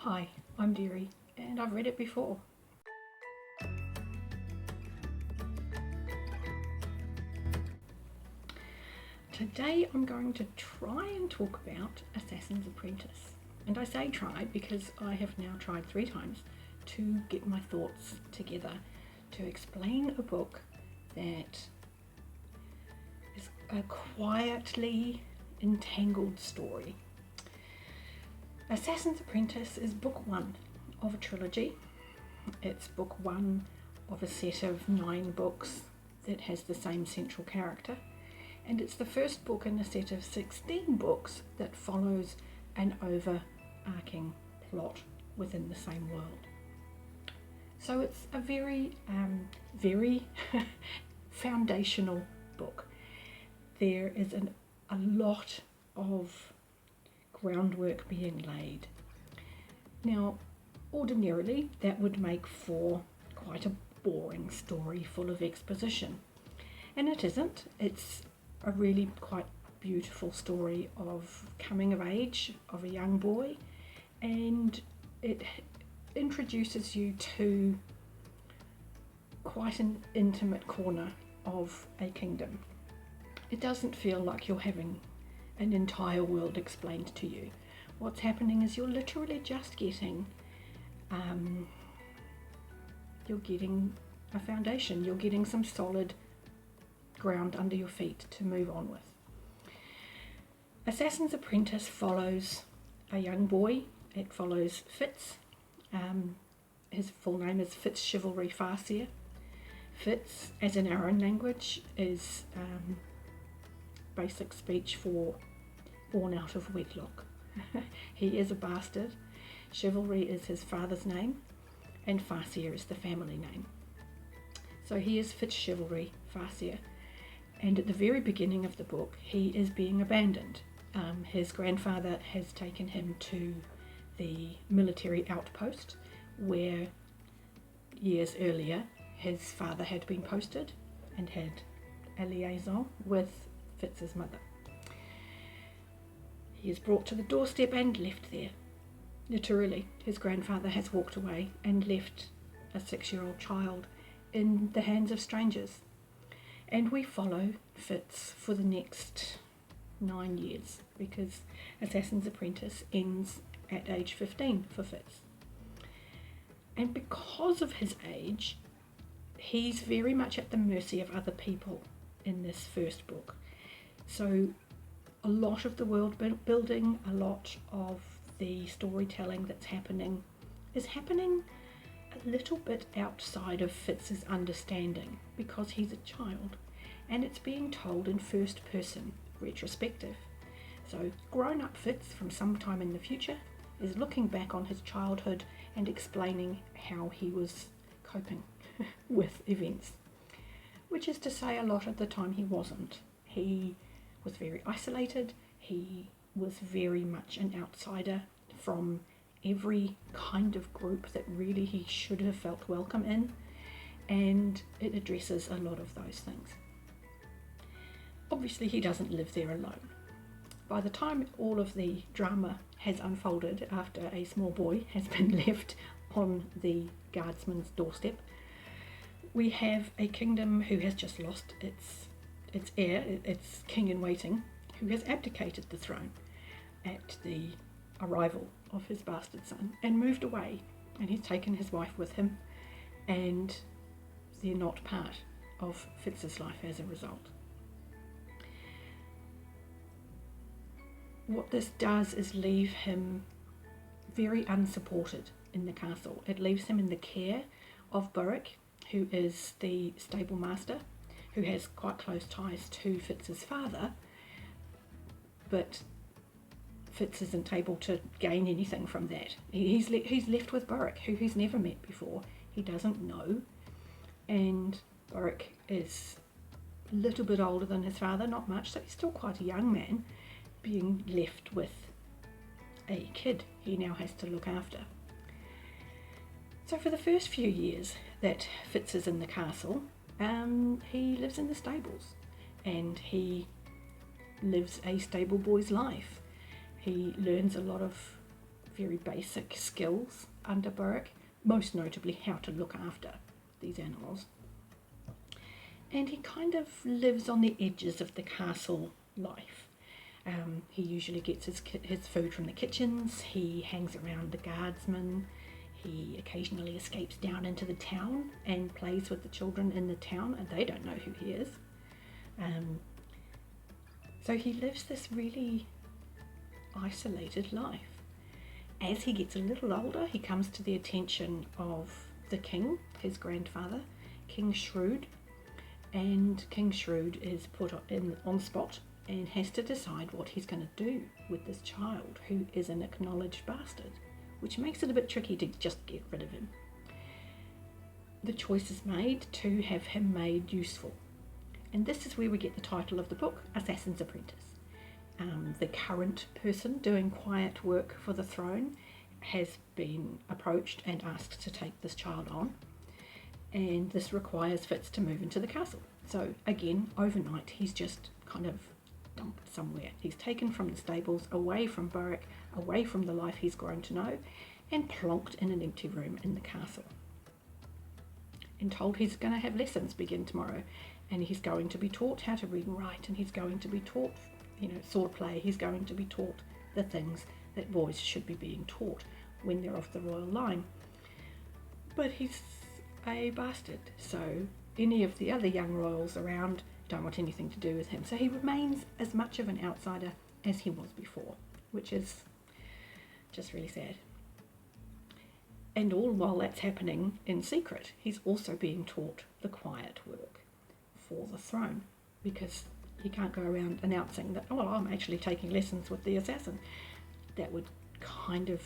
Hi, I'm Derri, and I've read it before. Today I'm going to try and talk about Assassin's Apprentice. And I say try because I have now tried 3 times to get my thoughts together to explain a book that is a quietly entangled story. Assassin's Apprentice is book 1 of a trilogy. It's book 1 of a set of 9 books that has the same central character, and it's the first book in a set of 16 books that follows an overarching plot within the same world. So it's a very foundational book. There is a lot of groundwork being laid. Now, ordinarily that would make for quite a boring story full of exposition, and it isn't. It's a really quite beautiful story of coming of age of a young boy, and it introduces you to quite an intimate corner of a kingdom. It doesn't feel like you're having an entire world explained to you. What's happening is you're literally just getting a foundation. You're getting some solid ground under your feet to move on with. Assassin's Apprentice follows a young boy. It follows Fitz. His full name is Fitz Chivalry Farseer. Fitz, as in our own language, is basic speech for born out of wedlock. He is a bastard. Chivalry is his father's name, and Farseer is the family name. So he is Fitz Chivalry Farseer, and at the very beginning of the book he is being abandoned. His grandfather has taken him to the military outpost where years earlier his father had been posted and had a liaison with Fitz's mother. He is brought to the doorstep and left there. Literally, his grandfather has walked away and left a 6-year-old child in the hands of strangers. And we follow Fitz for the next 9 years, because Assassin's Apprentice ends at age 15 for Fitz. And because of his age, he's very much at the mercy of other people in this first book. So a lot of the world building, a lot of the storytelling that's happening is happening a little bit outside of Fitz's understanding, because he's a child and it's being told in first person retrospective. So grown-up Fitz from some time in the future is looking back on his childhood and explaining how he was coping with events, which is to say a lot of the time he wasn't. He was very isolated. He was very much an outsider from every kind of group that really he should have felt welcome in, and it addresses a lot of those things. Obviously he doesn't live there alone. By the time all of the drama has unfolded after a small boy has been left on the guardsman's doorstep, we have a kingdom who has just lost its heir, its king in waiting, who has abdicated the throne at the arrival of his bastard son and moved away, and he's taken his wife with him, and they're not part of Fitz's life as a result. What this does is leave him very unsupported in the castle. It leaves him in the care of Burrick, who is the stable master, who has quite close ties to Fitz's father, but Fitz isn't able to gain anything from that. He's left with Burrick, who he's never met before. He doesn't know, and Burrick is a little bit older than his father, not much, so he's still quite a young man, being left with a kid he now has to look after. So for the first few years that Fitz is in the castle, he lives in the stables, and he lives a stable boy's life. He learns a lot of very basic skills under Burke, most notably how to look after these animals. And he kind of lives on the edges of the castle life. He usually gets his food from the kitchens, he hangs around the guardsmen, he occasionally escapes down into the town and plays with the children in the town, and they don't know who he is. So he lives this really isolated life. As he gets a little older, he comes to the attention of the king, his grandfather, King Shrewd, and King Shrewd is put on spot and has to decide what he's going to do with this child who is an acknowledged bastard, which makes it a bit tricky to just get rid of him. The choice is made to have him made useful. And this is where we get the title of the book, Assassin's Apprentice. The current person doing quiet work for the throne has been approached and asked to take this child on. And this requires Fitz to move into the castle. So again, overnight, he's just kind of dumped somewhere. He's taken from the stables, away from Berwick, away from the life he's grown to know, and plonked in an empty room in the castle. And told he's going to have lessons begin tomorrow, and he's going to be taught how to read and write, and he's going to be taught, sword play. He's going to be taught the things that boys should be being taught when they're off the royal line. But he's a bastard, so any of the other young royals around don't want anything to do with him. So he remains as much of an outsider as he was before, which is just really sad. And all while that's happening in secret, he's also being taught the quiet work for the throne, because he can't go around announcing that, oh, I'm actually taking lessons with the assassin. That would kind of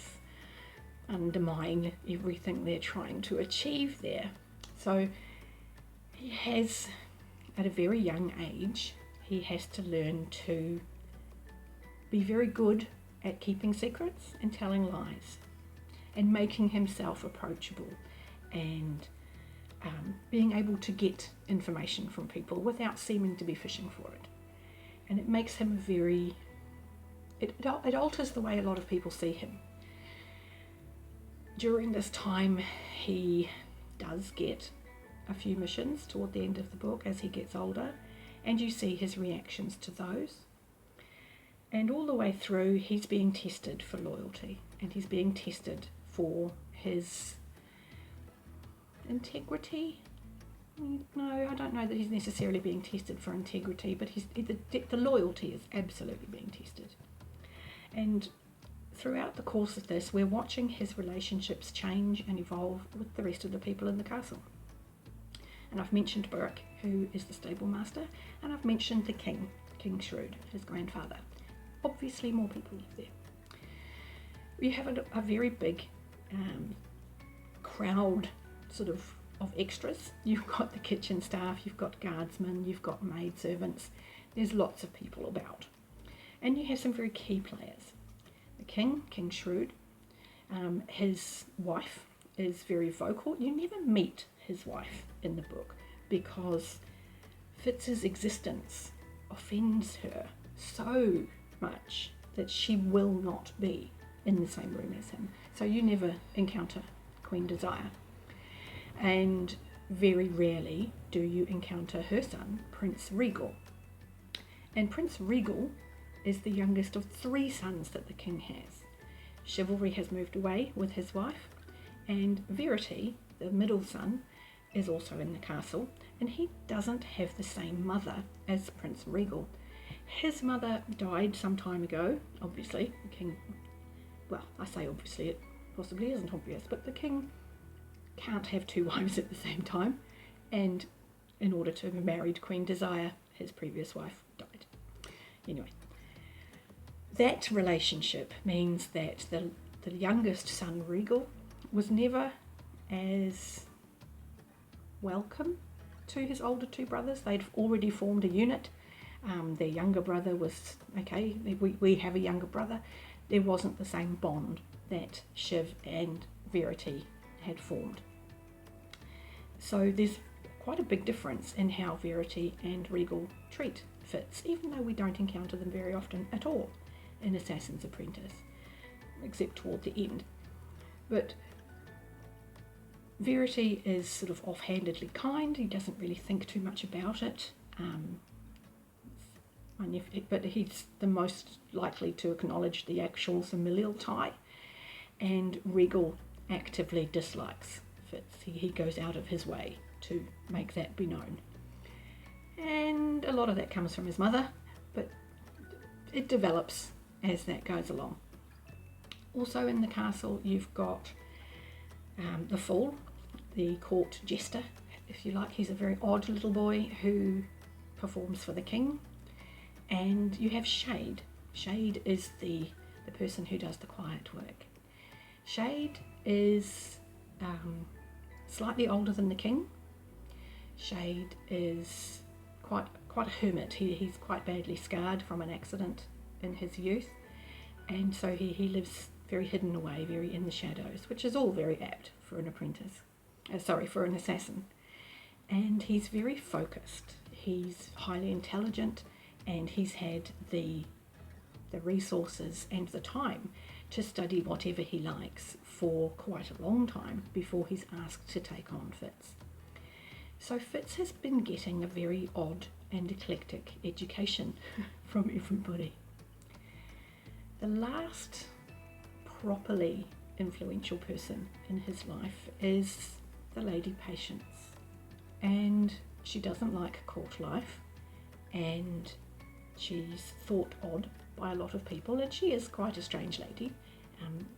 undermine everything they're trying to achieve there. So he has, at a very young age, he has to learn to be very good at keeping secrets and telling lies and making himself approachable and being able to get information from people without seeming to be fishing for it. And it makes him it alters the way a lot of people see him. During this time, he does get a few missions toward the end of the book as he gets older, and you see his reactions to those. And all the way through, he's being tested for loyalty, and he's being tested for his integrity. No, I don't know that he's necessarily being tested for integrity, but the loyalty is absolutely being tested. And throughout the course of this, we're watching his relationships change and evolve with the rest of the people in the castle. And I've mentioned Burke, who is the stable master, and I've mentioned the king, King Shrewd, his grandfather. Obviously more people live there. We have a very big crowd sort of extras. You've got the kitchen staff, you've got guardsmen, you've got maid servants. There's lots of people about. And you have some very key players. The king, King Shrewd, his wife is very vocal. You never meet his wife in the book because Fitz's existence offends her so much that she will not be in the same room as him. So you never encounter Queen Desire. And very rarely do you encounter her son, Prince Regal. And Prince Regal is the youngest of 3 sons that the king has. Chivalry has moved away with his wife, and Verity, the middle son, is also in the castle, and he doesn't have the same mother as Prince Regal. His mother died some time ago, obviously. The king, well, I say obviously, it possibly isn't obvious, but the king can't have 2 wives at the same time, and in order to have married Queen Desire, his previous wife died. Anyway, that relationship means that the youngest son, Regal, was never as welcome to his older 2 brothers. They'd already formed a unit. Their younger brother was, okay, we have a younger brother. There wasn't the same bond that Shiv and Verity had formed. So there's quite a big difference in how Verity and Regal treat Fitz, even though we don't encounter them very often at all in Assassin's Apprentice. except toward the end. But Verity is sort of offhandedly kind. He doesn't really think too much about it. But he's the most likely to acknowledge the actual familial tie, and Regal actively dislikes Fitz. He goes out of his way to make that be known. And a lot of that comes from his mother, but it develops as that goes along. Also in the castle you've got the Fool, the court jester, if you like. He's a very odd little boy who performs for the king. And you have Shade. Shade is the person who does the quiet work. Shade is slightly older than the king. Shade is quite a hermit. He's quite badly scarred from an accident in his youth, and so he lives very hidden away, very in the shadows, which is all very apt for an apprentice. For an assassin. And he's very focused. He's highly intelligent, and he's had the resources and the time to study whatever he likes for quite a long time before he's asked to take on Fitz. So Fitz has been getting a very odd and eclectic education from everybody. The last properly influential person in his life is the Lady Patience, and she doesn't like court life, and she's thought odd by a lot of people, and she is quite a strange lady,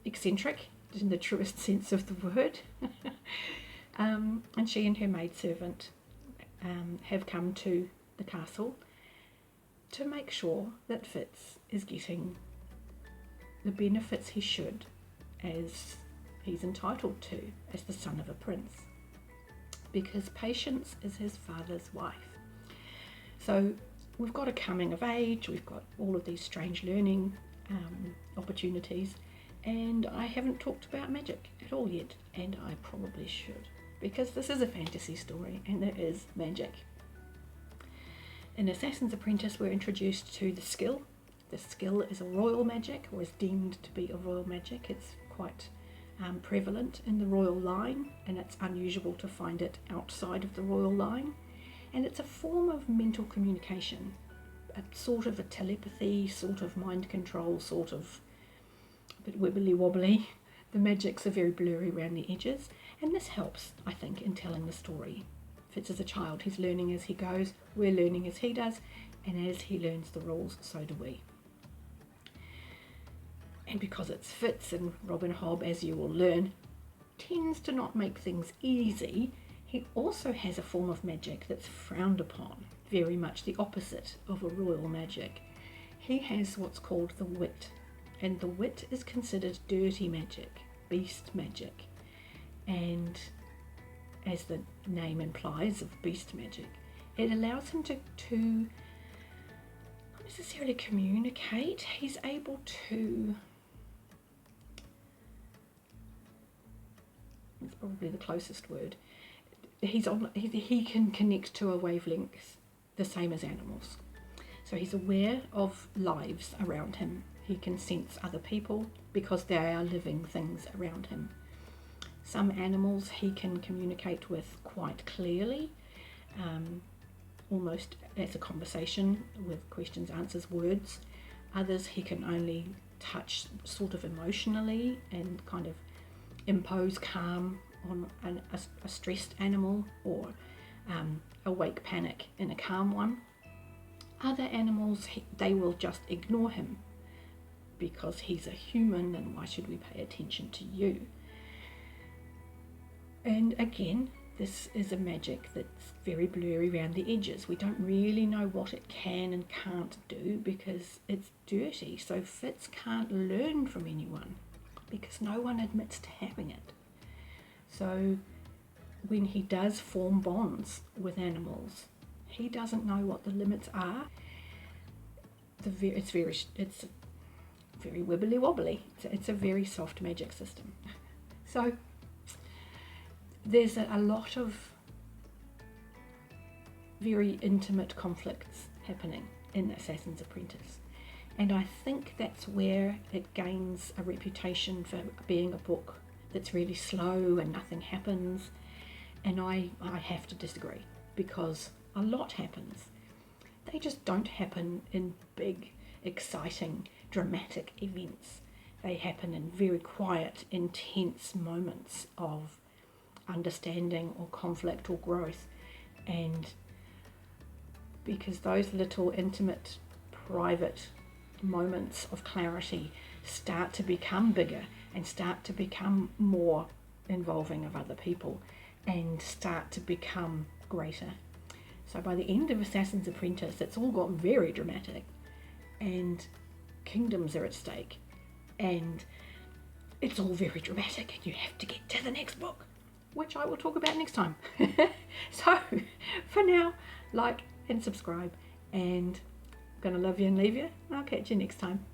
eccentric in the truest sense of the word. And she and her maidservant have come to the castle to make sure that Fitz is getting the benefits he should, as he's entitled to as the son of a prince, because Patience is his father's wife. So we've got a coming of age, we've got all of these strange learning opportunities, and I haven't talked about magic at all yet, and I probably should, because this is a fantasy story and there is magic. In Assassin's Apprentice we're introduced to the skill. The skill is a royal magic, or is deemed to be a royal magic. It's quite prevalent in the royal line, and it's unusual to find it outside of the royal line. And it's a form of mental communication, a sort of a telepathy, sort of mind control, sort of a bit wibbly wobbly. The magics are very blurry around the edges, and this helps, I think, in telling the story. Fitz is a child, he's learning as he goes, we're learning as he does, and as he learns the rules, so do we. And because it's Fitz, and Robin Hobb, as you will learn, tends to not make things easy, he also has a form of magic that's frowned upon, very much the opposite of a royal magic. He has what's called the wit, and the wit is considered dirty magic, beast magic. And as the name implies of beast magic, it allows him to not necessarily communicate, he's able to, it's probably the closest word, he can connect to a wavelength the same as animals. So he's aware of lives around him. He can sense other people because they are living things around him. Some animals he can communicate with quite clearly, almost as a conversation with questions, answers, words. Others he can only touch sort of emotionally and kind of impose calm on a stressed animal, or awake panic in a calm one. Other animals, they will just ignore him because he's a human, and why should we pay attention to you? And again, this is a magic that's very blurry around the edges. We don't really know what it can and can't do because it's dirty. So Fitz can't learn from anyone because no one admits to having it. So when he does form bonds with animals, he doesn't know what the limits are. It's very wibbly wobbly. It's a very soft magic system. So there's a lot of very intimate conflicts happening in Assassin's Apprentice, And I think that's where it gains a reputation for being a book that's really slow and nothing happens. And I have to disagree, because a lot happens. They just don't happen in big, exciting, dramatic events. They happen in very quiet, intense moments of understanding or conflict or growth. And because those little intimate, private moments of clarity start to become bigger and start to become more involving of other people and start to become greater. So by the end of Assassin's Apprentice, it's all got very dramatic, and kingdoms are at stake, and it's all very dramatic, and you have to get to the next book, which I will talk about next time. So for now, like and subscribe, and I'm gonna love you and leave you. I'll catch you next time.